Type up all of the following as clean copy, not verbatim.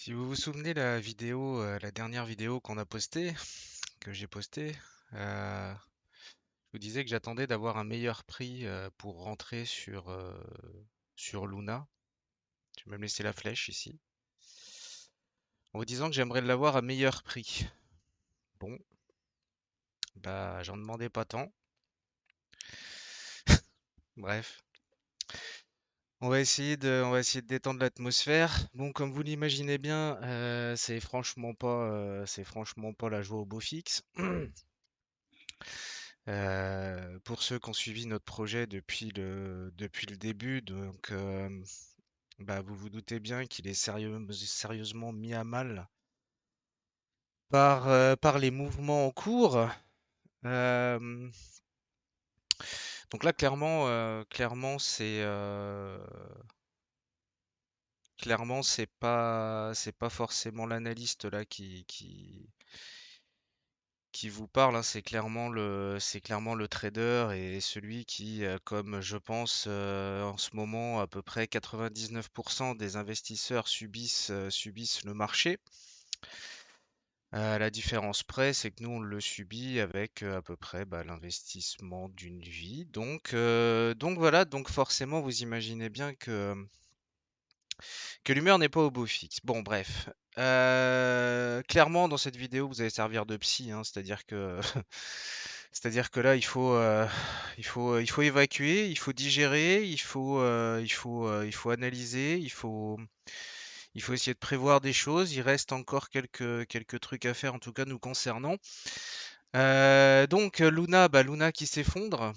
Si vous vous souvenez la dernière vidéo qu'on a postée, que j'ai postée, je vous disais que j'attendais d'avoir un meilleur prix pour rentrer sur Luna. Je vais même laisser la flèche ici. En vous disant que j'aimerais l'avoir à meilleur prix. Bon, bah j'en demandais pas tant. Bref, on va essayer de détendre l'atmosphère. Bon, comme vous l'imaginez bien, c'est franchement pas la joie au beau fixe. Pour ceux qui ont suivi notre projet depuis le début, donc bah, vous vous doutez bien qu'il est sérieusement mis à mal par les mouvements en cours. Euh, donc là, clairement, c'est pas forcément l'analyste là qui vous parle, hein, c'est clairement le trader et celui qui, comme je pense en ce moment, à peu près 99% des investisseurs subissent le marché. La différence près, c'est que nous, on le subit avec à peu près bah, l'investissement d'une vie. Donc voilà, donc forcément, vous imaginez bien que l'humeur n'est pas au beau fixe. Bon, bref. Clairement, dans cette vidéo, vous allez servir de psy, hein, c'est-à-dire que là, il faut évacuer, il faut digérer, il faut analyser, il faut essayer de prévoir des choses. Il reste encore quelques trucs à faire, en tout cas nous concernant. Donc Luna, bah, Luna qui s'effondre,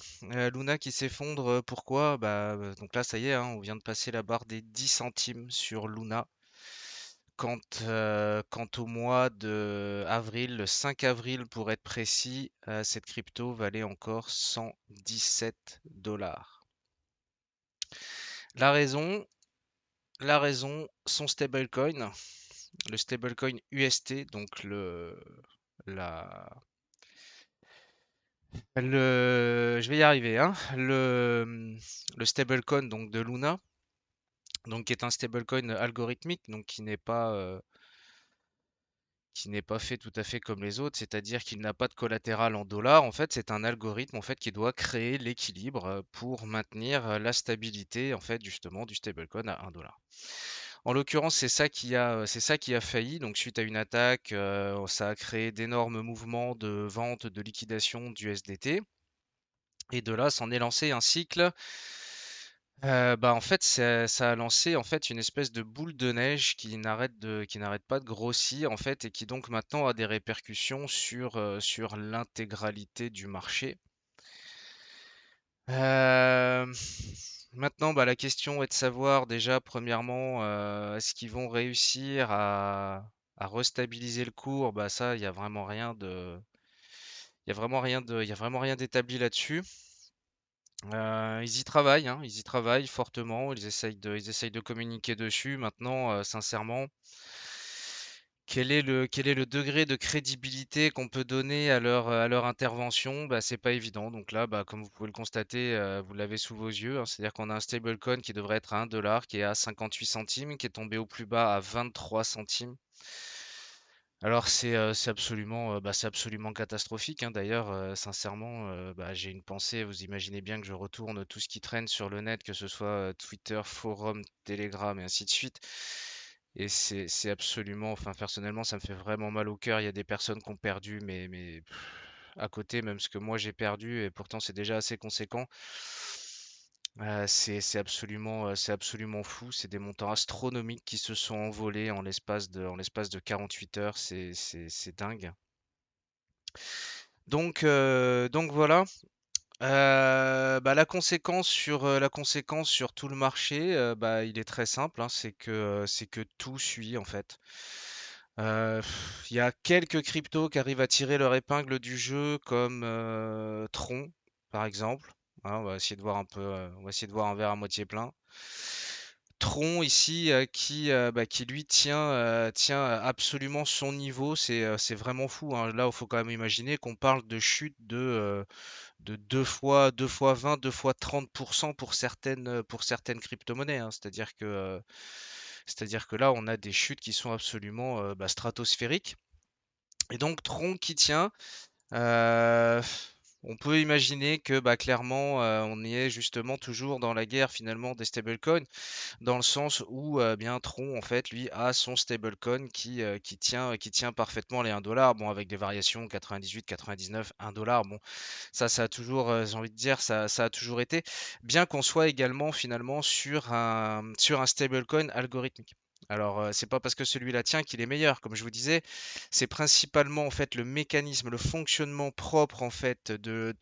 pourquoi? Bah, donc là, ça y est, hein, on vient de passer la barre des 10 centimes sur Luna. Quant au mois de avril, le 5 avril pour être précis, cette crypto valait encore 117 dollars. La raison, la raison, son stablecoin, le stablecoin UST, donc la, je vais y arriver, hein, le stablecoin donc de Luna, donc qui est un stablecoin algorithmique, donc qui n'est pas fait tout à fait comme les autres, c'est-à-dire qu'il n'a pas de collatéral en dollars. En fait, c'est un algorithme en fait qui doit créer l'équilibre pour maintenir la stabilité en fait justement du stablecoin à 1 dollar. En l'occurrence, c'est ça qui a failli. Donc suite à une attaque, ça a créé d'énormes mouvements de vente, de liquidation du SDT. Et de là, s'en est lancé un cycle. Bah, en fait, ça a lancé en fait une espèce de boule de neige qui n'arrête pas de grossir en fait et qui donc maintenant a des répercussions sur l'intégralité du marché. Euh, Maintenant, bah, la question est de savoir déjà premièrement est-ce qu'ils vont réussir à restabiliser le cours? Bah ça, il y a vraiment rien d'établi là-dessus. Ils y travaillent, hein, ils y travaillent fortement, ils essayent de communiquer dessus. Maintenant, sincèrement, quel est le degré de crédibilité qu'on peut donner à leur intervention? Bah, c'est pas évident. Donc là, bah, comme vous pouvez le constater, vous l'avez sous vos yeux, hein, c'est-à-dire qu'on a un stablecoin qui devrait être à 1 dollar, qui est à 58 centimes, qui est tombé au plus bas à 23 centimes. Alors c'est absolument catastrophique, hein. D'ailleurs, sincèrement, bah, j'ai une pensée. Vous imaginez bien que je retourne tout ce qui traîne sur le net, que ce soit Twitter, forum, Telegram et ainsi de suite. Et c'est absolument, enfin personnellement, ça me fait vraiment mal au cœur. Il y a des personnes qui ont perdu, mais à côté, même ce que moi j'ai perdu, et pourtant c'est déjà assez conséquent. C'est absolument fou. C'est des montants astronomiques qui se sont envolés en l'espace de 48 heures. C'est dingue. Donc voilà. Bah, la conséquence sur tout le marché, bah, il est très simple, hein, c'est que tout suit en fait. Il y a quelques cryptos qui arrivent à tirer leur épingle du jeu, comme Tron, par exemple. Hein, on va essayer de voir un peu, on va essayer de voir un verre à moitié plein. Tron ici, qui lui tient absolument son niveau. C'est vraiment fou, hein. Là, il faut quand même imaginer qu'on parle de chute de 2 fois 20, 2 fois 30% pour certaines crypto-monnaies, hein. C'est-à-dire que C'est-à-dire que là, on a des chutes qui sont absolument stratosphériques. Et donc, Tron qui tient, euh, on peut imaginer que bah, clairement, on y est justement toujours dans la guerre finalement des stablecoins, dans le sens où bien Tron en fait lui a son stablecoin qui tient parfaitement les 1 $. Bon, avec des variations 98, 99, 1 $. Bon, ça a toujours, j'ai envie de dire, ça a toujours été, bien qu'on soit également finalement sur un stablecoin algorithmique. Alors, c'est pas parce que celui-là tient qu'il est meilleur. Comme je vous disais, c'est principalement en fait le mécanisme, le fonctionnement propre en fait de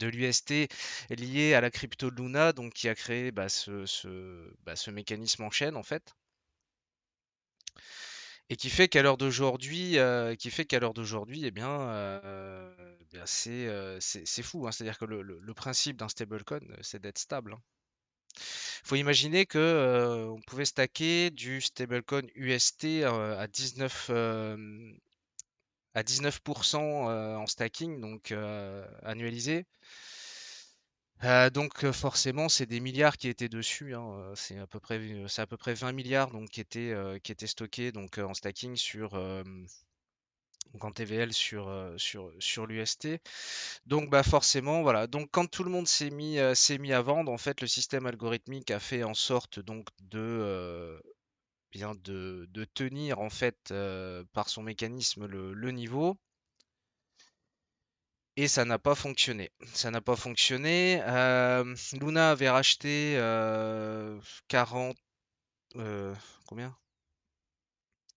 l'UST lié à la crypto Luna, donc qui a créé ce mécanisme en chaîne en fait. Et qui fait qu'à l'heure d'aujourd'hui, c'est fou, hein. C'est-à-dire que le principe d'un stablecoin, c'est d'être stable, hein. Faut imaginer que on pouvait stacker du stablecoin UST à 19% en stacking, donc annualisé. Donc forcément, c'est des milliards qui étaient dessus, hein. C'est à peu près 20 milliards donc qui étaient stockés donc en stacking donc en TVL sur l'UST. Donc bah forcément, voilà. Donc quand tout le monde s'est mis à vendre, en fait, le système algorithmique a fait en sorte donc de tenir en fait par son mécanisme le niveau. Et ça n'a pas fonctionné. Ça n'a pas fonctionné. Luna avait racheté 40. euh, combien?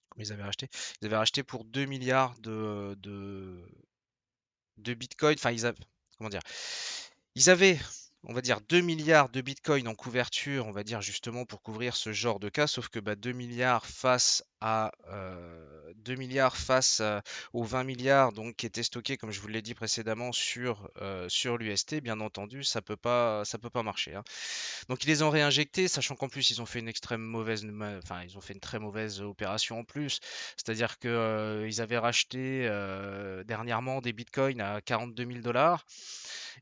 Combien ils avaient racheté? Ils avaient racheté pour 2 milliards de Bitcoin. Enfin, comment dire? Ils avaient, on va dire, 2 milliards de Bitcoin en couverture, on va dire justement pour couvrir ce genre de cas, sauf que bah, 2 milliards aux 20 milliards donc, qui étaient stockés, comme je vous l'ai dit précédemment, sur l'UST, bien entendu, ça peut pas marcher, hein. Donc ils les ont réinjectés, sachant qu'en plus ils ont fait une extrême mauvaise, enfin ils ont fait une très mauvaise opération en plus. C'est-à-dire que ils avaient racheté dernièrement des bitcoins à 42 000 $.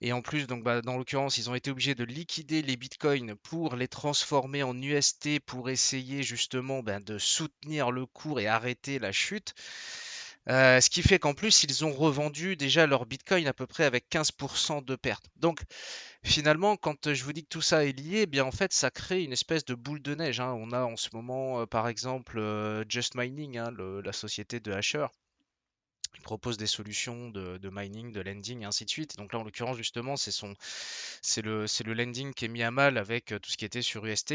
Et en plus, donc bah, dans l'occurrence, ils ont été obligés de liquider les bitcoins pour les transformer en UST pour essayer justement ben, de soutenir le cours et arrêter la chute. Ce qui fait qu'en plus, ils ont revendu déjà leur bitcoin à peu près avec 15% de perte. Donc, finalement, quand je vous dis que tout ça est lié, eh bien en fait, ça crée une espèce de boule de neige, hein. On a en ce moment, par exemple, Just Mining, hein, la société de Hasher, qui propose des solutions de mining, de lending, et ainsi de suite. Donc là, en l'occurrence, justement, c'est le lending qui est mis à mal avec tout ce qui était sur UST.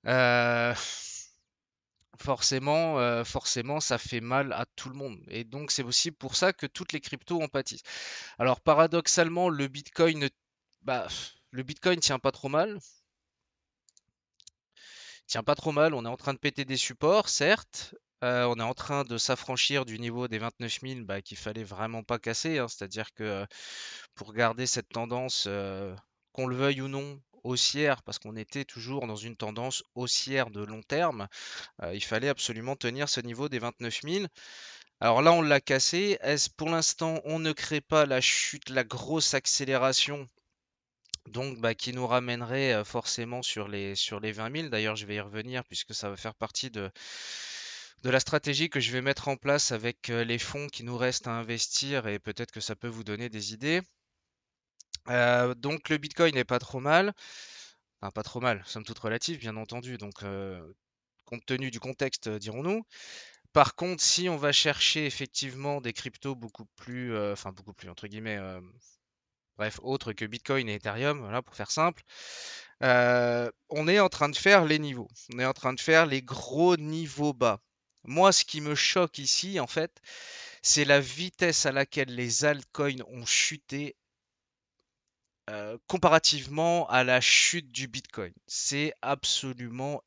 Euh, forcément, ça fait mal à tout le monde. Et donc, c'est aussi pour ça que toutes les cryptos en pâtissent. Alors, paradoxalement, bah, le Bitcoin tient pas trop mal. Tient pas trop mal. On est en train de péter des supports, certes. On est en train de s'affranchir du niveau des 29 000 bah, qu'il fallait vraiment pas casser, hein. C'est-à-dire que pour garder cette tendance, qu'on le veuille ou non, haussière, parce qu'on était toujours dans une tendance haussière de long terme, il fallait absolument tenir ce niveau des 29 000. Alors là, on l'a cassé. Est-ce pour l'instant, on ne crée pas la chute, la grosse accélération donc, bah, qui nous ramènerait forcément sur les 20 000. D'ailleurs, je vais y revenir puisque ça va faire partie de la stratégie que je vais mettre en place avec les fonds qui nous restent à investir et peut-être que ça peut vous donner des idées. Donc, le Bitcoin n'est pas trop mal. Enfin, pas trop mal, somme toute relative, bien entendu. Donc, compte tenu du contexte, dirons-nous. Par contre, si on va chercher effectivement des cryptos beaucoup plus, enfin beaucoup plus entre guillemets, bref, autres que Bitcoin et Ethereum, voilà, pour faire simple. On est en train de faire les niveaux. On est en train de faire les gros niveaux bas. Moi, ce qui me choque ici, en fait, c'est la vitesse à laquelle les altcoins ont chuté comparativement à la chute du Bitcoin. C'est absolument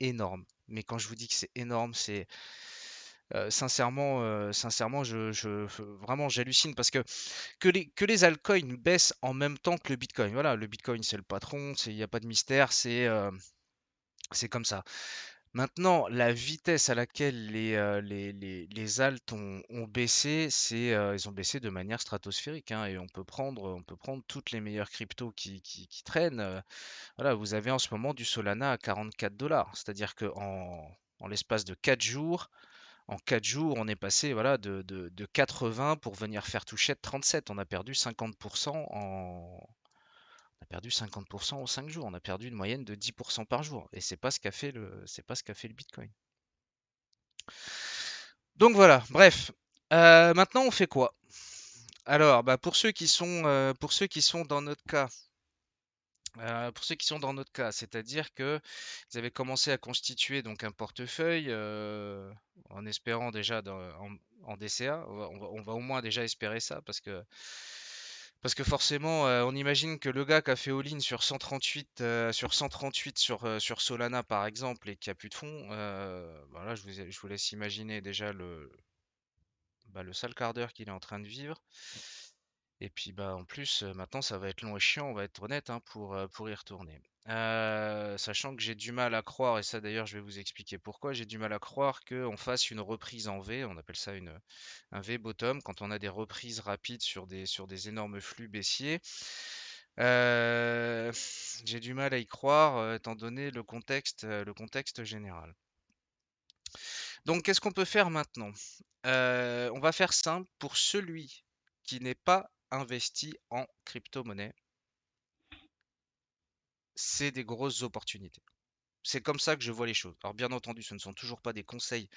énorme. Mais quand je vous dis que c'est énorme, c'est sincèrement, vraiment, j'hallucine parce que les altcoins baissent en même temps que le Bitcoin. Voilà, le Bitcoin, c'est le patron, il n'y a pas de mystère, c'est comme ça. Maintenant, la vitesse à laquelle les alt ont baissé, ils ont baissé de manière stratosphérique, hein, et on peut prendre toutes les meilleures cryptos qui traînent. Voilà, vous avez en ce moment du Solana à 44 dollars. C'est-à-dire que en l'espace de 4 jours, en 4 jours, on est passé voilà, de 80 pour venir faire touchette 37. On a perdu 50% on a perdu 50% en 5 jours. On a perdu une moyenne de 10% par jour. Et c'est pas ce qu'a fait le Bitcoin. Donc voilà, bref. Maintenant, on fait quoi? Alors, bah, pour ceux qui sont dans notre cas, c'est-à-dire que ils avaient commencé à constituer donc un portefeuille en espérant déjà en DCA. On va au moins déjà espérer ça parce que forcément, on imagine que le gars qui a fait all-in sur 138 sur Solana par exemple et qui a plus de fonds, voilà, je vous laisse imaginer déjà le sale quart d'heure qu'il est en train de vivre. Et puis bah en plus, maintenant ça va être long et chiant, on va être honnête, hein, pour y retourner. Sachant que j'ai du mal à croire, et ça d'ailleurs je vais vous expliquer pourquoi, j'ai du mal à croire qu'on fasse une reprise en V, on appelle ça un V bottom, quand on a des reprises rapides sur des énormes flux baissiers. Euh, j'ai du mal à y croire, étant donné le contexte général. Donc qu'est-ce qu'on peut faire maintenant? On va faire simple pour celui qui n'est pas investi en crypto-monnaie, c'est des grosses opportunités. C'est comme ça que je vois les choses. Alors bien entendu, ce ne sont toujours pas des conseils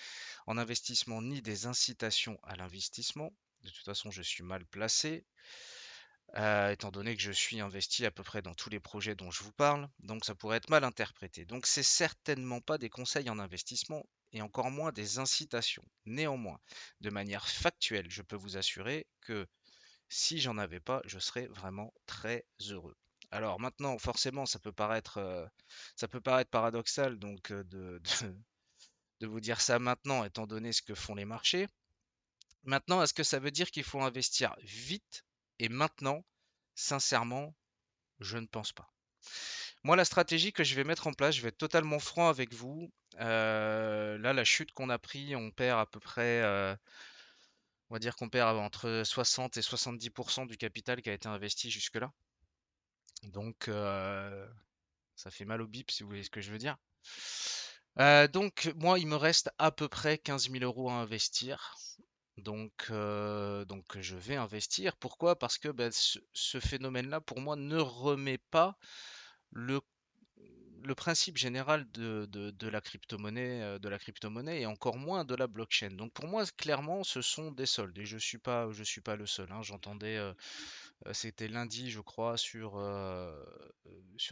en investissement ni des incitations à l'investissement. De toute façon, je suis mal placé, étant donné que je suis investi à peu près dans tous les projets dont je vous parle, donc ça pourrait être mal interprété. Donc c'est certainement pas des conseils en investissement et encore moins des incitations. Néanmoins, de manière factuelle, je peux vous assurer que si j'en avais pas, je serais vraiment très heureux. Alors maintenant, forcément, ça peut paraître paradoxal donc de vous dire ça maintenant, étant donné ce que font les marchés. Maintenant, est-ce que ça veut dire qu'il faut investir vite et maintenant? Sincèrement, je ne pense pas. Moi, la stratégie que je vais mettre en place, je vais être totalement franc avec vous. Là, la chute qu'on a pris, on perd à peu près, on va dire qu'on perd entre 60 et 70% du capital qui a été investi jusque-là. Donc, ça fait mal au bip si vous voyez ce que je veux dire. Donc, moi, il me reste à peu près 15 000 euros à investir. Donc je vais investir. Pourquoi? Parce que bah, ce phénomène-là, pour moi, ne remet pas le, le principe général de la crypto-monnaie et encore moins de la blockchain. Donc pour moi, clairement, ce sont des soldes. Et je suis pas le seul, hein. J'entendais, c'était lundi, je crois, sur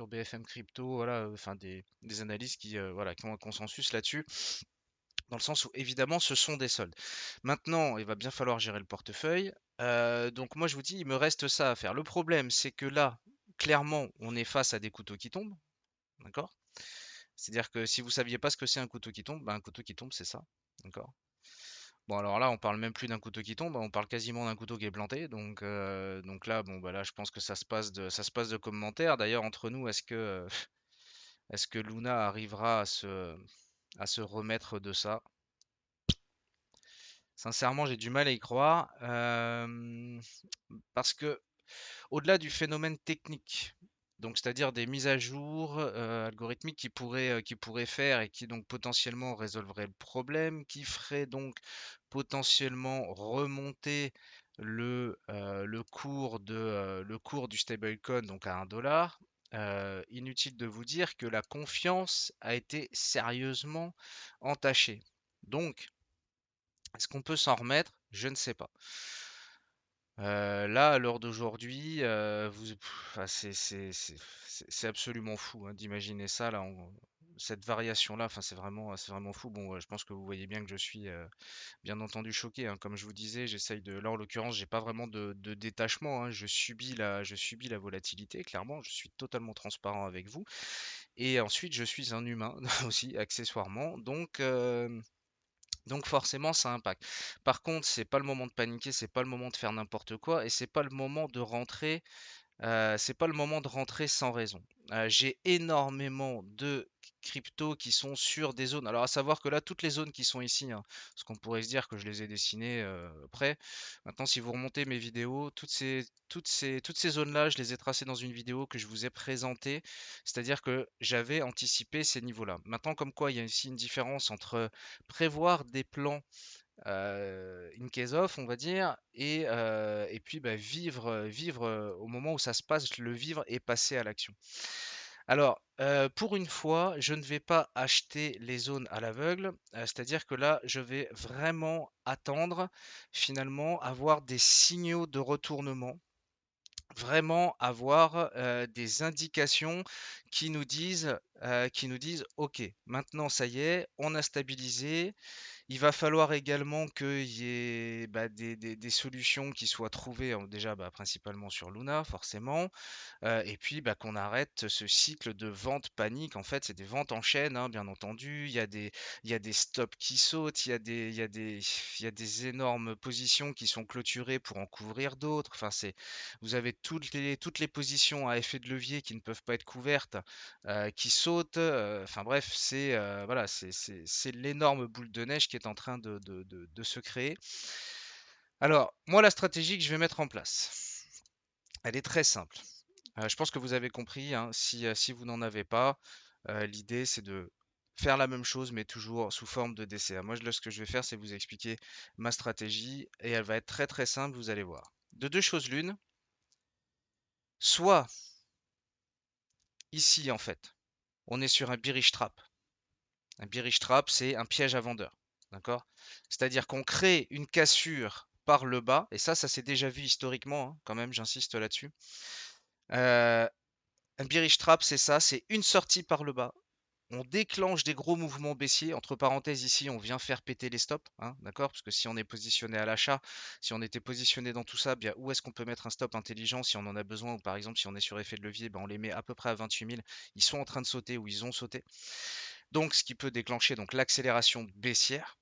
BFM Crypto, voilà, enfin des analystes voilà, qui ont un consensus là-dessus, dans le sens où évidemment ce sont des soldes. Maintenant, il va bien falloir gérer le portefeuille. Donc moi je vous dis, il me reste ça à faire. Le problème, c'est que là, clairement, on est face à des couteaux qui tombent, d'accord? C'est-à-dire que si vous saviez pas ce que c'est un couteau qui tombe, ben, un couteau qui tombe, c'est ça, d'accord? Bon, alors là, on parle même plus d'un couteau qui tombe, on parle quasiment d'un couteau qui est planté. Donc là, bon, bah là, je pense que ça se passe de commentaires. D'ailleurs, entre nous, est-ce que Luna arrivera à se remettre de ça? Sincèrement, j'ai du mal à y croire. Parce que, au-delà du phénomène technique, donc c'est-à-dire des mises à jour algorithmiques qui pourraient faire et qui donc potentiellement résolveraient le problème, qui ferait donc potentiellement remonter le cours du stablecoin donc à 1 dollar. Inutile de vous dire que la confiance a été sérieusement entachée. Donc, est-ce qu'on peut s'en remettre? Je ne sais pas. Là, à l'heure d'aujourd'hui, c'est absolument fou, hein, d'imaginer ça là, cette variation-là. Enfin, c'est vraiment fou. Bon, je pense que vous voyez bien que je suis bien entendu choqué, hein. Comme je vous disais, là en l'occurrence, j'ai pas vraiment de détachement, hein. Je subis la volatilité. Clairement, je suis totalement transparent avec vous. Et ensuite, je suis un humain aussi, accessoirement. Donc forcément, ça impacte. Par contre, c'est pas le moment de paniquer, c'est pas le moment de faire n'importe quoi, et c'est pas le moment de rentrer, c'est pas le moment de rentrer sans raison. J'ai énormément de cryptos qui sont sur des zones. Alors à savoir que là, toutes les zones qui sont ici, hein, parce qu'on pourrait se dire que je les ai dessinées près. Maintenant, si vous remontez mes vidéos, toutes ces zones-là, je les ai tracées dans une vidéo que je vous ai présentée. C'est-à-dire que j'avais anticipé ces niveaux-là. Maintenant, comme quoi, il y a aussi une différence entre prévoir des plans in case off, on va dire, et puis bah, vivre au moment où ça se passe, le vivre et passer à l'action. Alors, pour une fois, je ne vais pas acheter les zones à l'aveugle, c'est-à-dire que là, je vais vraiment attendre, finalement, avoir des signaux de retournement, vraiment avoir des indications qui nous disent, OK, maintenant ça y est, on a stabilisé, il va falloir également qu'il y ait bah, des solutions qui soient trouvées déjà bah, principalement sur Luna, forcément, et puis bah, qu'on arrête ce cycle de vente panique. En fait, c'est des ventes en chaîne, hein, bien entendu. Il y a des stops qui sautent, il y a des énormes positions qui sont clôturées pour en couvrir d'autres. Enfin, vous avez toutes les positions à effet de levier qui ne peuvent pas être couvertes, qui sautent. Enfin bref, voilà, c'est l'énorme boule de neige qui est en train de se créer. Alors, moi, la stratégie que je vais mettre en place, elle est très simple. Je pense que vous avez compris, hein, si vous n'en avez pas, l'idée c'est de faire la même chose mais toujours sous forme de DCA. Moi, ce que je vais faire, c'est vous expliquer ma stratégie et elle va être très très simple, vous allez voir. De deux choses l'une, soit ici en fait, on est sur un bearish trap. Un bearish trap, c'est un piège à vendeur. D'accord? C'est-à-dire qu'on crée une cassure par le bas, et ça s'est déjà vu historiquement, hein, quand même, j'insiste là-dessus. Euh, un bearish trap, c'est ça, c'est une sortie par le bas. On déclenche des gros mouvements baissiers. Entre parenthèses, ici, on vient faire péter les stops, hein, d'accord? Parce que si on est positionné à l'achat, si on était positionné dans tout ça, bien, où est-ce qu'on peut mettre un stop intelligent si on en a besoin? Ou par exemple, si on est sur effet de levier, ben, on les met à peu près à 28 000. Ils sont en train de sauter ou ils ont sauté. Donc, ce qui peut déclencher donc l'accélération baissière.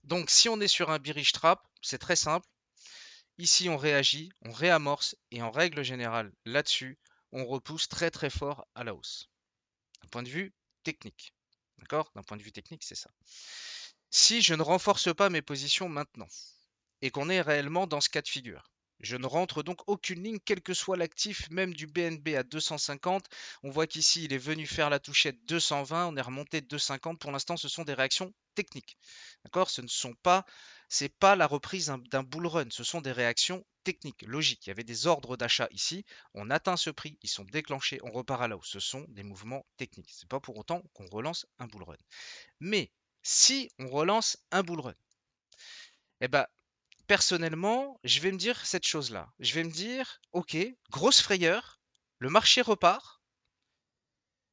Donc, si on est sur un bearish trap, c'est très simple. Ici, on réagit, on réamorce et en règle générale, là-dessus, on repousse très très fort à la hausse. D'un point de vue technique. D'accord? D'un point de vue technique, c'est ça. Si je ne renforce pas mes positions maintenant et qu'on est réellement dans ce cas de figure, je ne rentre donc aucune ligne, quel que soit l'actif, même du BNB à 250. On voit qu'ici, il est venu faire la touchette 220, on est remonté de 250. Pour l'instant, ce sont des réactions techniques. D'accord? C'est pas la reprise d'un bull run, ce sont des réactions techniques, logiques. Il y avait des ordres d'achat ici, on atteint ce prix, ils sont déclenchés, on repart à la hausse. Ce sont des mouvements techniques. C'est pas pour autant qu'on relance un bull run. Mais si on relance un bull run, eh ben, personnellement, je vais me dire cette chose-là. Je vais me dire, ok, grosse frayeur, le marché repart.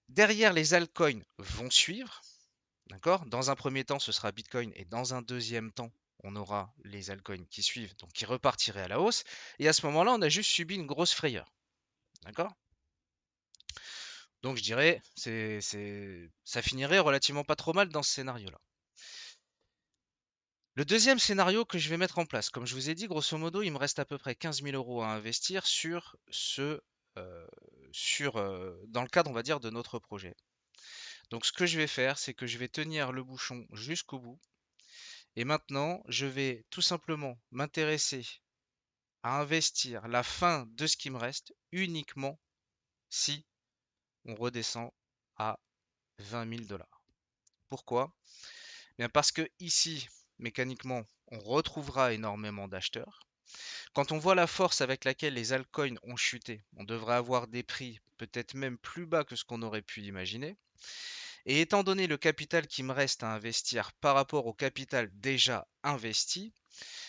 Derrière, les altcoins vont suivre. D'accord? Dans un premier temps, ce sera Bitcoin et dans un deuxième temps, on aura les altcoins qui suivent, donc qui repartiraient à la hausse. Et à ce moment-là, on a juste subi une grosse frayeur. D'accord? Donc je dirais, ça finirait relativement pas trop mal dans ce scénario-là. Le deuxième scénario que je vais mettre en place, comme je vous ai dit, grosso modo, il me reste à peu près 15 000 euros à investir euh, dans le cadre, on va dire, de notre projet. Donc ce que je vais faire, c'est que je vais tenir le bouchon jusqu'au bout. Et maintenant, je vais tout simplement m'intéresser à investir la fin de ce qui me reste uniquement si on redescend à 20 000 dollars. Pourquoi? Bien parce que ici, mécaniquement, on retrouvera énormément d'acheteurs. Quand on voit la force avec laquelle les altcoins ont chuté, on devrait avoir des prix peut-être même plus bas que ce qu'on aurait pu imaginer. Et étant donné le capital qui me reste à investir par rapport au capital déjà investi,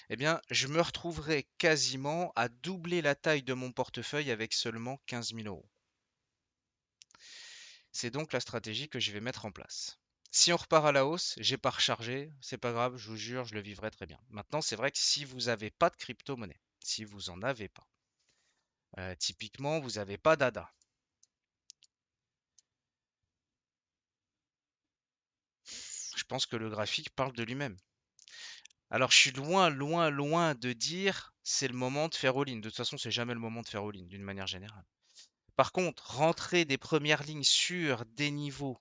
eh bien, je me retrouverai quasiment à doubler la taille de mon portefeuille avec seulement 15 000 euros. C'est donc la stratégie que je vais mettre en place. Si on repart à la hausse, j'ai pas rechargé, c'est pas grave, je vous jure, je le vivrai très bien. Maintenant, c'est vrai que si vous n'avez pas de crypto-monnaie, si vous en avez pas, typiquement, vous n'avez pas d'ADA. Je pense que le graphique parle de lui-même. Alors, je suis loin, loin, loin de dire c'est le moment de faire all-in. De toute façon, c'est jamais le moment de faire all-in, d'une manière générale. Par contre, rentrer des premières lignes sur des niveaux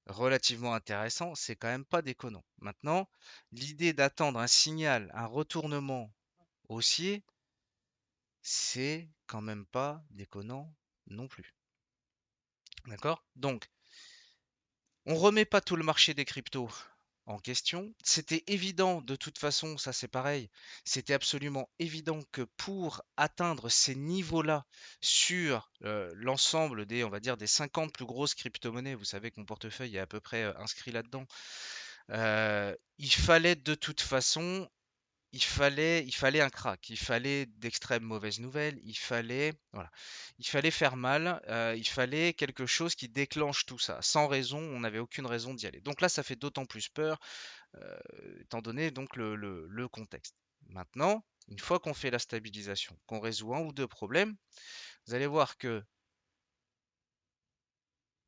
relativement intéressants, c'est quand même pas déconnant. Maintenant, l'idée d'attendre un signal, un retournement haussier, c'est quand même pas déconnant non plus. D'accord? Donc, on remet pas tout le marché des cryptos en question. C'était évident, de toute façon, ça c'est pareil, c'était absolument évident que pour atteindre ces niveaux-là sur l'ensemble des, on va dire, des 50 plus grosses crypto-monnaies, vous savez que mon portefeuille est à peu près inscrit là-dedans, il fallait de toute façon il fallait un crack, il fallait d'extrêmes mauvaises nouvelles, voilà, il fallait faire mal, il fallait quelque chose qui déclenche tout ça. Sans raison, on n'avait aucune raison d'y aller. Donc là, ça fait d'autant plus peur, étant donné donc le contexte. Maintenant, une fois qu'on fait la stabilisation, qu'on résout un ou deux problèmes, vous allez voir que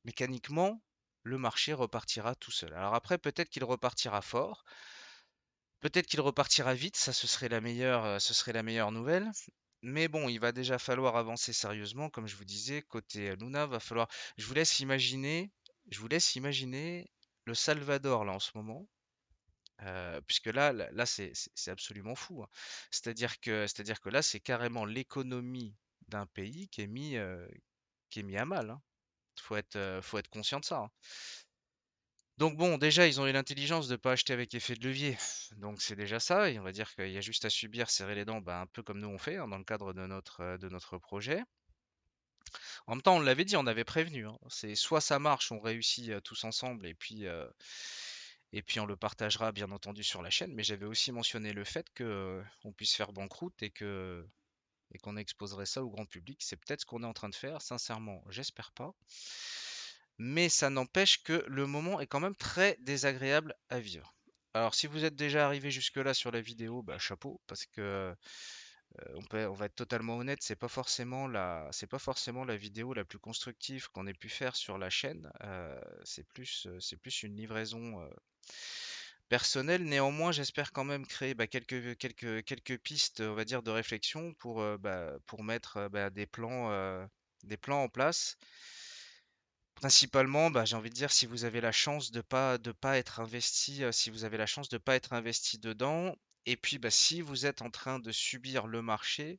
mécaniquement, le marché repartira tout seul. Alors après, peut-être qu'il repartira fort, peut-être qu'il repartira vite, ça ce serait la meilleure nouvelle. Mais bon, il va déjà falloir avancer sérieusement, comme je vous disais, côté Luna, va falloir. Je vous laisse imaginer, je vous laisse imaginer le Salvador là en ce moment, puisque là, c'est absolument fou, hein. C'est-à-dire que là, c'est carrément l'économie d'un pays qui est mis à mal, hein. Faut être conscient de ça, hein. Donc bon, déjà, ils ont eu l'intelligence de ne pas acheter avec effet de levier. Donc c'est déjà ça, et on va dire qu'il y a juste à subir, serrer les dents, bah, un peu comme nous on fait, hein, dans le cadre de notre projet. En même temps, on l'avait dit, on avait prévenu, hein. C'est soit ça marche, on réussit tous ensemble, et puis on le partagera bien entendu sur la chaîne. Mais j'avais aussi mentionné le fait que on puisse faire banqueroute et qu'on exposerait ça au grand public. C'est peut-être ce qu'on est en train de faire. Sincèrement, j'espère pas. Mais ça n'empêche que le moment est quand même très désagréable à vivre. Alors, si vous êtes déjà arrivé jusque-là sur la vidéo, bah chapeau, parce que on va être totalement honnête, c'est pas forcément la vidéo la plus constructive qu'on ait pu faire sur la chaîne. C'est plus une livraison personnelle. Néanmoins, j'espère quand même créer bah, quelques pistes, on va dire, de réflexion pour mettre des plans en place. Principalement, bah, j'ai envie de dire, si vous avez la chance de pas être investi, si vous avez la chance de pas être investi dedans, et puis bah, si vous êtes en train de subir le marché,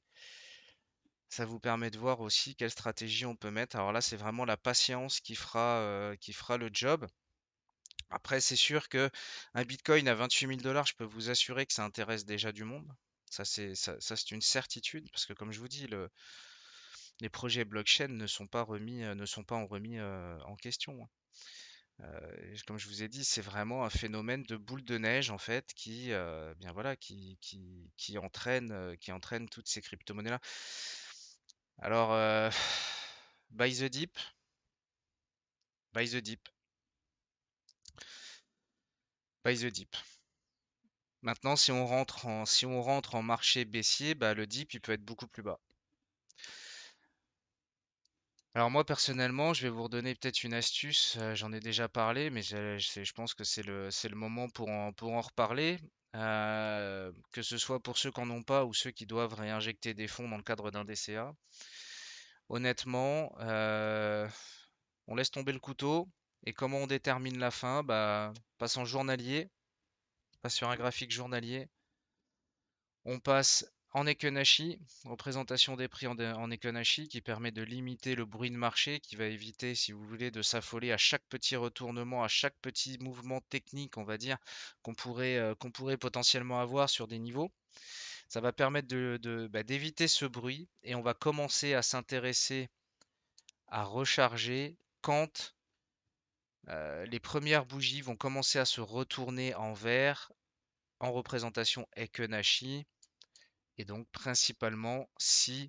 ça vous permet de voir aussi quelle stratégie on peut mettre. Alors là, c'est vraiment la patience qui fera le job. Après, c'est sûr que un Bitcoin à 28 000 dollars, je peux vous assurer que ça intéresse déjà du monde. Ça, c'est une certitude, parce que comme je vous dis, les projets blockchain ne sont pas remis en question, hein. Comme je vous ai dit, c'est vraiment un phénomène de boule de neige en fait bien voilà, qui entraîne toutes ces crypto-monnaies-là. Alors, buy the dip, buy the dip, buy the dip. Maintenant, si on rentre en marché baissier, bah, le dip, il peut être beaucoup plus bas. Alors moi, personnellement, je vais vous redonner peut-être une astuce. J'en ai déjà parlé, mais je pense que c'est le moment pour en reparler. Que ce soit pour ceux qui n'en ont pas ou ceux qui doivent réinjecter des fonds dans le cadre d'un DCA. Honnêtement, on laisse tomber le couteau. Et comment on détermine la fin? Bah, passe en journalier, passe sur un graphique journalier. On passe en Ekenashi, représentation des prix en Ekenashi, qui permet de limiter le bruit de marché, qui va éviter, si vous voulez, de s'affoler à chaque petit retournement, à chaque petit mouvement technique, on va dire, qu'on pourrait potentiellement avoir sur des niveaux. Ça va permettre d'éviter ce bruit et on va commencer à s'intéresser à recharger quand les premières bougies vont commencer à se retourner en vert en représentation Ekenashi. Et donc, principalement, si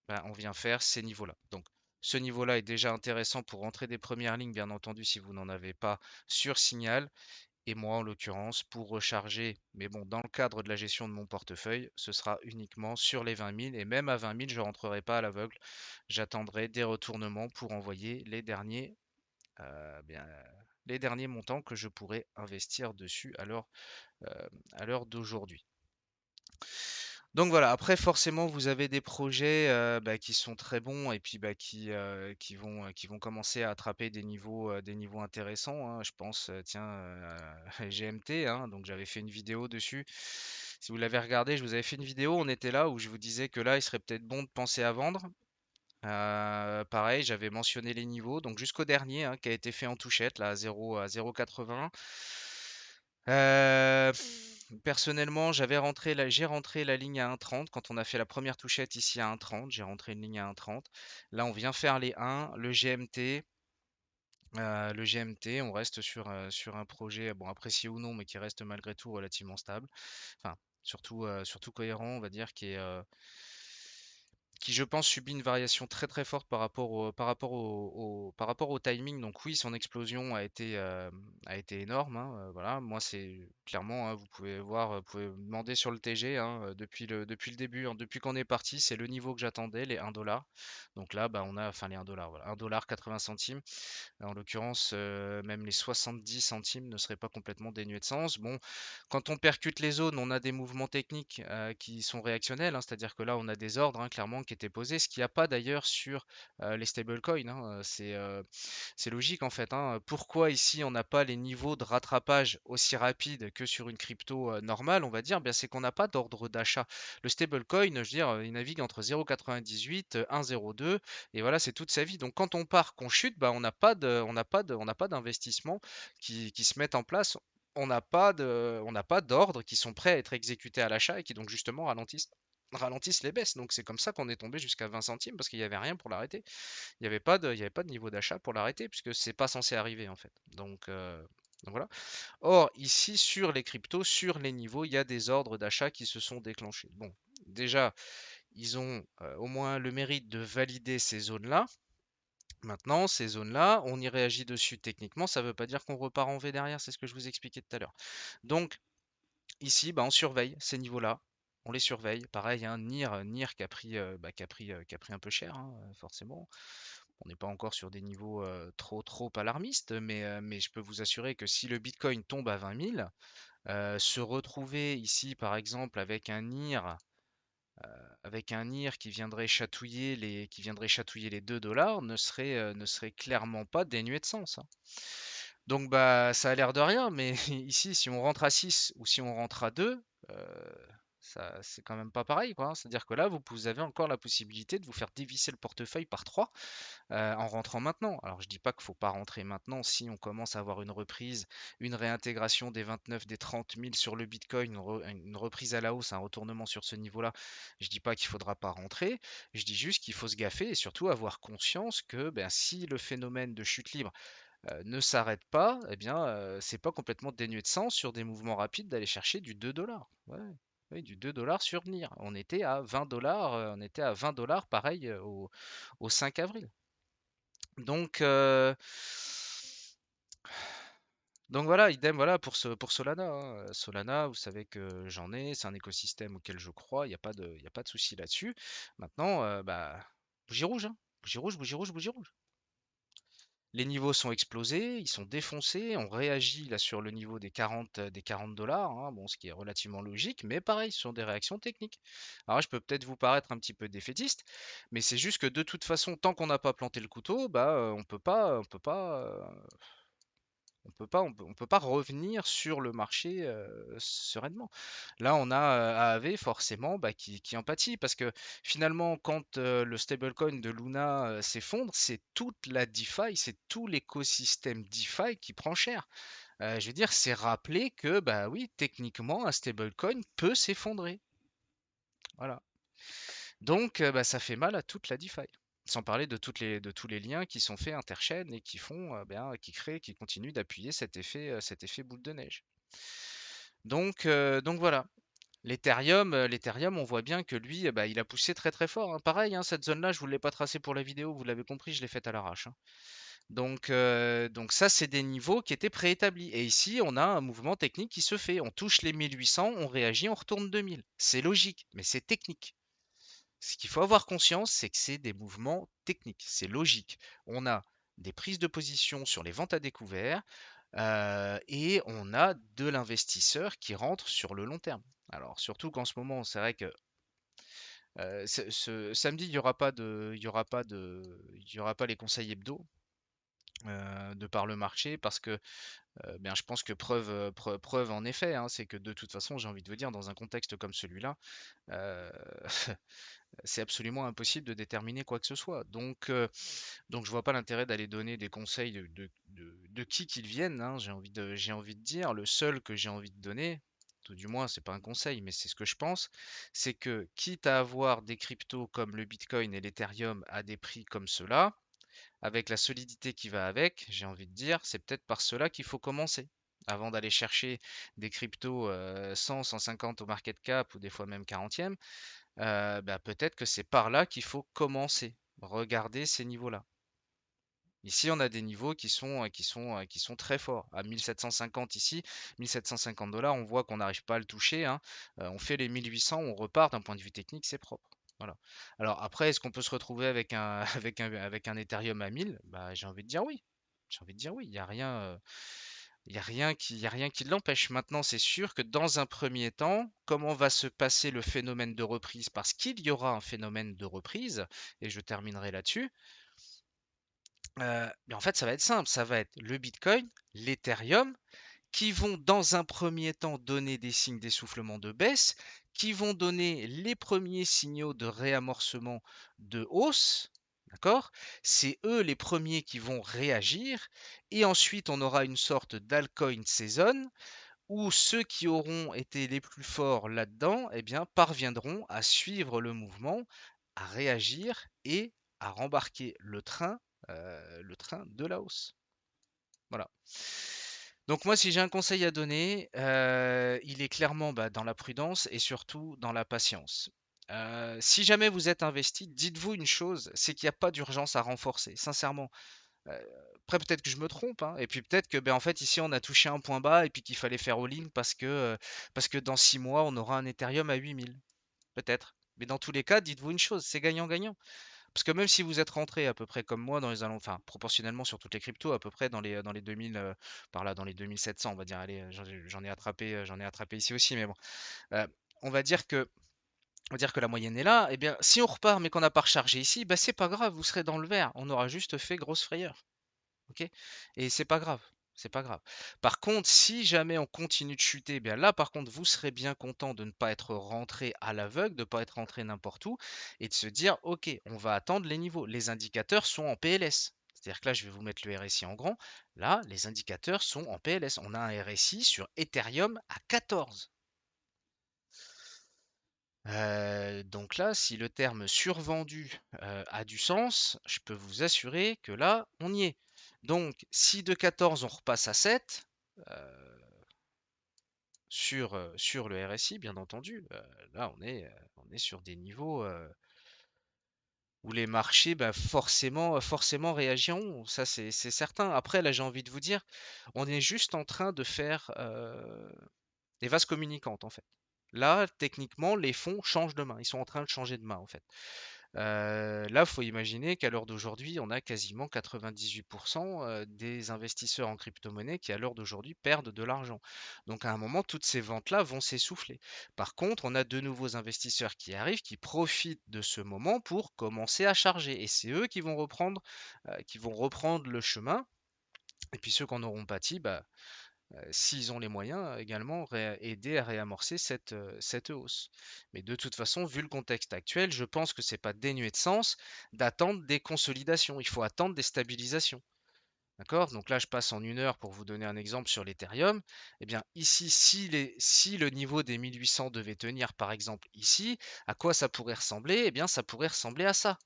on vient faire ces niveaux-là. Donc, ce niveau-là est déjà intéressant pour rentrer des premières lignes, bien entendu, si vous n'en avez pas sur Signal. Et moi, en l'occurrence, pour recharger, mais bon, dans le cadre de la gestion de mon portefeuille, ce sera uniquement sur les 20 000. Et même à 20 000, je ne rentrerai pas à l'aveugle. J'attendrai des retournements pour envoyer les derniers montants que je pourrais investir dessus à l'heure d'aujourd'hui. Donc voilà, après forcément vous avez des projets qui sont très bons et puis qui vont commencer à attraper des niveaux intéressants, hein. Je pense tiens à GMT, hein, donc j'avais fait une vidéo dessus. Si vous l'avez regardé, je vous avais fait une vidéo, on était là où je vous disais que là il serait peut-être bon de penser à vendre. Pareil, j'avais mentionné les niveaux, donc jusqu'au dernier hein, qui a été fait en touchette, là à 0,80. Euh, Personnellement, j'ai rentré la ligne à 1,30 quand on a fait la première touchette ici à 1,30. J'ai rentré une ligne à 1,30. Là, on vient faire les 1, le GMT. Le GMT, on reste sur un projet, bon, apprécié ou non, mais qui reste malgré tout relativement stable. Enfin, surtout cohérent, on va dire, qui je pense subit une variation très très forte par rapport au timing. Donc oui, son explosion a été énorme, hein, voilà, moi c'est clairement, hein, vous pouvez voir, vous pouvez me demander sur le TG hein, depuis le début, hein, depuis qu'on est parti, c'est le niveau que j'attendais, les 1 dollar. Donc là, bah, on a, enfin les 1 dollar, voilà, 1 dollar 80 centimes. En l'occurrence, même les 70 centimes ne seraient pas complètement dénués de sens. Bon, quand on percute les zones, on a des mouvements techniques qui sont réactionnels, hein, c'est-à-dire que là, on a des ordres hein, clairement qui étaient posés, ce qu'il n'y a pas d'ailleurs sur les stablecoins, hein, c'est logique en fait, hein. Pourquoi ici on n'a pas les niveaux de rattrapage aussi rapides que sur une crypto normale, on va dire, bien c'est qu'on n'a pas d'ordre d'achat. Le stablecoin, je veux dire, il navigue entre 0,98, 1,02, et voilà, c'est toute sa vie. Donc quand on part, qu'on chute, bah, on n'a pas d'investissement qui se mettent en place. On n'a pas d'ordres qui sont prêts à être exécutés à l'achat et qui donc justement ralentissent les baisses. Donc c'est comme ça qu'on est tombé jusqu'à 20 centimes parce qu'il n'y avait rien pour l'arrêter. Il y avait pas de niveau d'achat pour l'arrêter puisque c'est pas censé arriver en fait. Donc voilà. Or, ici, sur les cryptos, sur les niveaux, il y a des ordres d'achat qui se sont déclenchés. Bon, déjà, ils ont au moins le mérite de valider ces zones-là. Maintenant, ces zones-là, on y réagit dessus techniquement, ça ne veut pas dire qu'on repart en V derrière, c'est ce que je vous expliquais tout à l'heure. Donc, ici, bah, on surveille ces niveaux-là, on les surveille. Pareil, hein, NIR qui a pris un peu cher, hein, forcément. On n'est pas encore sur des niveaux trop alarmistes, mais je peux vous assurer que si le Bitcoin tombe à 20 000, se retrouver ici, par exemple, avec un IR qui viendrait chatouiller les 2 dollars ne serait clairement pas dénué de sens, hein. Donc bah ça a l'air de rien, mais ici si on rentre à 6 ou si on rentre à 2, ça c'est quand même pas pareil quoi, hein. C'est-à-dire que là vous avez encore la possibilité de vous faire dévisser le portefeuille par 3 en rentrant maintenant. Alors je dis pas qu'il faut pas rentrer maintenant si on commence à avoir une reprise, une réintégration des 29, des 30 000 sur le Bitcoin, une reprise à la hausse, un retournement sur ce niveau-là. Je dis pas qu'il faudra pas rentrer, je dis juste qu'il faut se gaffer et surtout avoir conscience que ben, si le phénomène de chute libre ne s'arrête pas, eh bien c'est pas complètement dénué de sens sur des mouvements rapides d'aller chercher du 2 dollars. Ouais. Oui, du 2 dollars sur NIR. On était à 20 dollars, on était à 20 dollars pareil au 5 avril. Donc, euh, donc voilà, idem voilà pour Solana, hein. Solana, vous savez que j'en ai, c'est un écosystème auquel je crois, il y a pas de souci là-dessus. Maintenant, bah, bougie rouge, hein. Bougie rouge, bougie rouge, bougie rouge. Les niveaux sont explosés, ils sont défoncés, on réagit là sur le niveau des 40 dollars, hein, bon, ce qui est relativement logique, mais pareil, ce sont des réactions techniques. Alors je peux peut-être vous paraître un petit peu défaitiste, mais c'est juste que de toute façon, tant qu'on n'a pas planté le couteau, bah, on peut pas revenir sur le marché sereinement. Là, on a AAV forcément bah, qui en pâtit parce que finalement, quand le stablecoin de Luna s'effondre, c'est toute la DeFi, c'est tout l'écosystème DeFi qui prend cher. Je veux dire, c'est rappeler que bah oui, techniquement, un stablecoin peut s'effondrer. Voilà. Donc, bah, ça fait mal à toute la DeFi. Sans parler de tous les liens qui sont faits interchaînes et qui font, qui créent, qui continuent d'appuyer cet effet boule de neige. Donc voilà. L'Ethereum, on voit bien que lui, bah, il a poussé très très fort, hein. Pareil, hein, cette zone-là, je vous l'ai pas tracée pour la vidéo, vous l'avez compris, je l'ai faite à l'arrache, hein. Donc ça, c'est des niveaux qui étaient préétablis. Et ici, on a un mouvement technique qui se fait. On touche les 1800, on réagit, on retourne 2000. C'est logique, mais c'est technique. Ce qu'il faut avoir conscience, c'est que c'est des mouvements techniques, c'est logique. On a des prises de position sur les ventes à découvert et on a de l'investisseur qui rentre sur le long terme. Alors surtout qu'en ce moment, c'est vrai que Ce samedi, il y aura pas de, il y aura pas de, il y aura pas les conseils hebdo de par le marché parce que bien, je pense que preuve en effet, hein, c'est que de toute façon, j'ai envie de vous dire, dans un contexte comme celui-là, euh, c'est absolument impossible de déterminer quoi que ce soit. Donc je vois pas l'intérêt d'aller donner des conseils de qui qu'ils viennent, hein, j'ai envie de dire. Le seul que j'ai envie de donner, tout du moins, c'est pas un conseil, mais c'est ce que je pense, c'est que quitte à avoir des cryptos comme le Bitcoin et l'Ethereum à des prix comme cela, avec la solidité qui va avec, j'ai envie de dire, c'est peut-être par cela qu'il faut commencer. Avant d'aller chercher des cryptos 100, 150 au market cap ou des fois même 40e, bah, peut-être que c'est par là qu'il faut commencer. Regarder ces niveaux-là. Ici, on a des niveaux qui sont très forts. À 1750 ici, 1750 dollars, on voit qu'on n'arrive pas à le toucher, hein. On fait les 1800, on repart. D'un point de vue technique, c'est propre. Voilà. Alors après, est-ce qu'on peut se retrouver avec un, avec un Ethereum à 1000? Bah, j'ai envie de dire oui. J'ai envie de dire oui. Il y a rien qui l'empêche. Maintenant, c'est sûr que dans un premier temps, comment va se passer le phénomène de reprise? Parce qu'il y aura un phénomène de reprise, et je terminerai là-dessus. Mais en fait, ça va être simple, ça va être le Bitcoin, l'Ethereum, qui vont dans un premier temps donner des signes d'essoufflement de baisse, qui vont donner les premiers signaux de réamorcement de hausse. D'accord? C'est eux les premiers qui vont réagir. Et ensuite, on aura une sorte d'altcoin season où ceux qui auront été les plus forts là-dedans, eh bien, parviendront à suivre le mouvement, à réagir et à rembarquer le train de la hausse. Voilà. Donc moi, si j'ai un conseil à donner, il est clairement bah, dans la prudence et surtout dans la patience. Si jamais vous êtes investi, dites-vous une chose, c'est qu'il n'y a pas d'urgence à renforcer. Sincèrement, Heu, après peut-être que je me trompe, hein, et puis peut-être que, ben, en fait ici on a touché un point bas et puis qu'il fallait faire all-in parce que dans 6 mois on aura un Ethereum à 8 000, peut-être. Mais dans tous les cas, dites-vous une chose, c'est gagnant-gagnant. Parce que même si vous êtes rentré à peu près comme moi dans les enfin proportionnellement sur toutes les cryptos, à peu près dans les 2000, par là, dans les 2 700 on va dire, allez, j'en ai attrapé ici aussi, mais bon. Heu, on va dire que on va dire que la moyenne est là, et bien si on repart mais qu'on n'a pas rechargé ici, bah, c'est pas grave, vous serez dans le vert. On aura juste fait grosse frayeur. OK? Et c'est pas grave, c'est pas grave. Par contre, si jamais on continue de chuter, eh bien là, par contre, vous serez bien content de ne pas être rentré à l'aveugle, de ne pas être rentré n'importe où, et de se dire, OK, on va attendre les niveaux. Les indicateurs sont en PLS. C'est-à-dire que là, je vais vous mettre le RSI en grand. Là, les indicateurs sont en PLS. On a un RSI sur Ethereum à 14. Donc là, si le terme survendu a du sens, je peux vous assurer que là, on y est. Donc, si de 14 on repasse à 7 sur le RSI, bien entendu, là on est sur des niveaux où les marchés bah, forcément réagiront. Ça, c'est certain. Après, là, j'ai envie de vous dire, on est juste en train de faire des vases communicantes en fait. Là, techniquement, les fonds changent de main. Ils sont en train de changer de main en fait. Là, il faut imaginer qu'à l'heure d'aujourd'hui, on a quasiment 98% des investisseurs en crypto-monnaie qui, à l'heure d'aujourd'hui, perdent de l'argent. Donc, à un moment, toutes ces ventes-là vont s'essouffler. Par contre, on a de nouveaux investisseurs qui arrivent, qui profitent de ce moment pour commencer à charger. Et c'est eux qui vont reprendre le chemin. Et puis ceux qui en auront pâti, bah, s'ils ont les moyens, également aider à réamorcer cette hausse. Mais de toute façon, vu le contexte actuel, je pense que c'est pas dénué de sens d'attendre des consolidations. Il faut attendre des stabilisations. D'accord? Donc là, je passe en 1 heure pour vous donner un exemple sur l'Ethereum. Eh bien, ici, si le niveau des 1800 devait tenir, par exemple, ici, à quoi ça pourrait ressembler? Eh bien, ça pourrait ressembler à ça.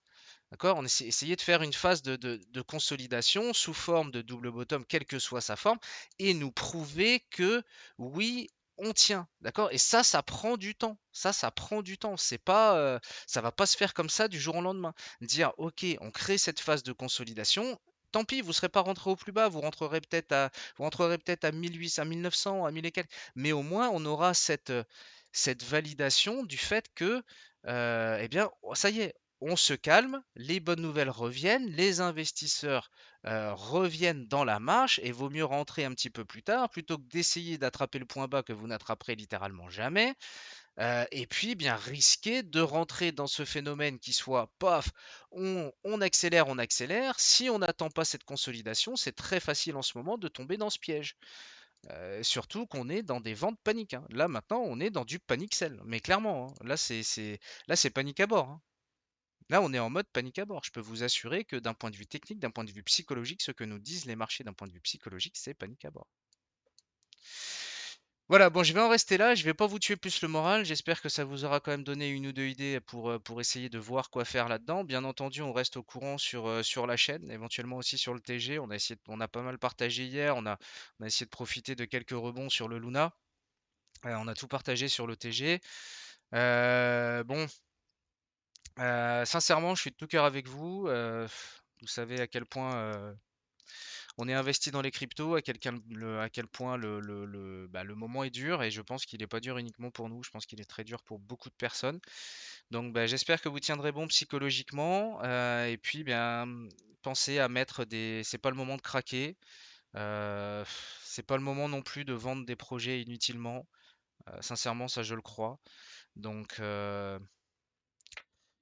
D'accord? On essayait de faire une phase de consolidation sous forme de double bottom, quelle que soit sa forme, et nous prouver que oui, on tient. D'accord? Et ça prend du temps. Ça prend du temps. C'est pas, ça va pas se faire comme ça du jour au lendemain. Dire, ok, on crée cette phase de consolidation. Tant pis, vous ne serez pas rentré au plus bas, vous rentrerez peut-être à 1800, à 1900, à 1000 et quelques. Mais au moins, on aura cette validation du fait que, eh bien, ça y est, on se calme, les bonnes nouvelles reviennent, les investisseurs reviennent dans la marche et vaut mieux rentrer un petit peu plus tard plutôt que d'essayer d'attraper le point bas que vous n'attraperez littéralement jamais. Et puis bien risquer de rentrer dans ce phénomène qui soit paf, on accélère. Si on n'attend pas cette consolidation, c'est très facile en ce moment de tomber dans ce piège. Surtout qu'on est dans des ventes paniques, hein. Là maintenant, on est dans du panic sell, mais clairement, hein. Là c'est panique à bord, hein. Là, on est en mode panique à bord. Je peux vous assurer que d'un point de vue technique, d'un point de vue psychologique, ce que nous disent les marchés d'un point de vue psychologique, c'est panique à bord. Voilà, bon, je vais en rester là. Je vais pas vous tuer plus le moral. J'espère que ça vous aura quand même donné une ou deux idées pour essayer de voir quoi faire là-dedans. Bien entendu, on reste au courant sur la chaîne, éventuellement aussi sur le TG. On a pas mal partagé hier. On a essayé de profiter de quelques rebonds sur le Luna. On a tout partagé sur le TG. Bon, sincèrement, je suis de tout cœur avec vous. Vous savez à quel point on est investi dans les cryptos, à quel point le moment est dur, et je pense qu'il n'est pas dur uniquement pour nous, je pense qu'il est très dur pour beaucoup de personnes. Donc bah, j'espère que vous tiendrez bon psychologiquement, et puis bien pensez à mettre des... C'est pas le moment de craquer, euh, c'est pas le moment non plus de vendre des projets inutilement, sincèrement ça je le crois. Donc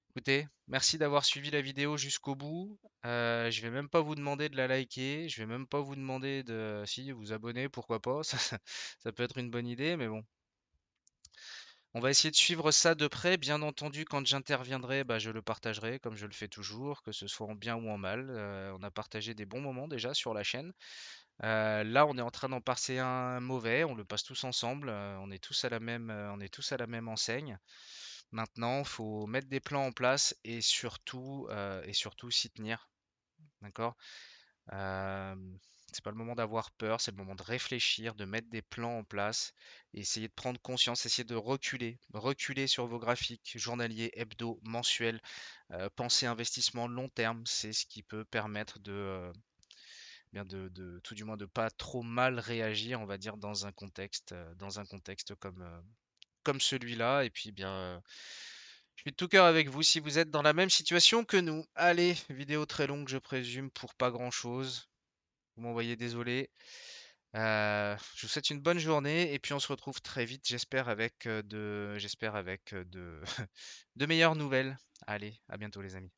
écoutez, merci d'avoir suivi la vidéo jusqu'au bout. Je vais même pas vous demander de la liker, je vais même pas vous demander de si vous abonner, pourquoi pas, ça peut être une bonne idée, mais bon. On va essayer de suivre ça de près. Bien entendu, quand j'interviendrai, bah, je le partagerai comme je le fais toujours, que ce soit en bien ou en mal. On a partagé des bons moments déjà sur la chaîne. Là, on est en train d'en passer un mauvais, on le passe tous ensemble. On est tous à on est tous à la même enseigne. Maintenant, il faut mettre des plans en place et surtout s'y tenir. D'accord? Euh, c'est pas le moment d'avoir peur, c'est le moment de réfléchir, de mettre des plans en place, et essayer de prendre conscience, essayer de reculer sur vos graphiques journaliers, hebdo, mensuels. Penser investissement long terme, c'est ce qui peut permettre tout du moins de pas trop mal réagir, on va dire, dans un contexte comme celui-là. Et puis bien, je suis de tout cœur avec vous si vous êtes dans la même situation que nous. Allez, vidéo très longue, je présume, pour pas grand-chose. Vous m'envoyez désolé. Je vous souhaite une bonne journée et puis on se retrouve très vite, j'espère avec de meilleures nouvelles. Allez, à bientôt les amis.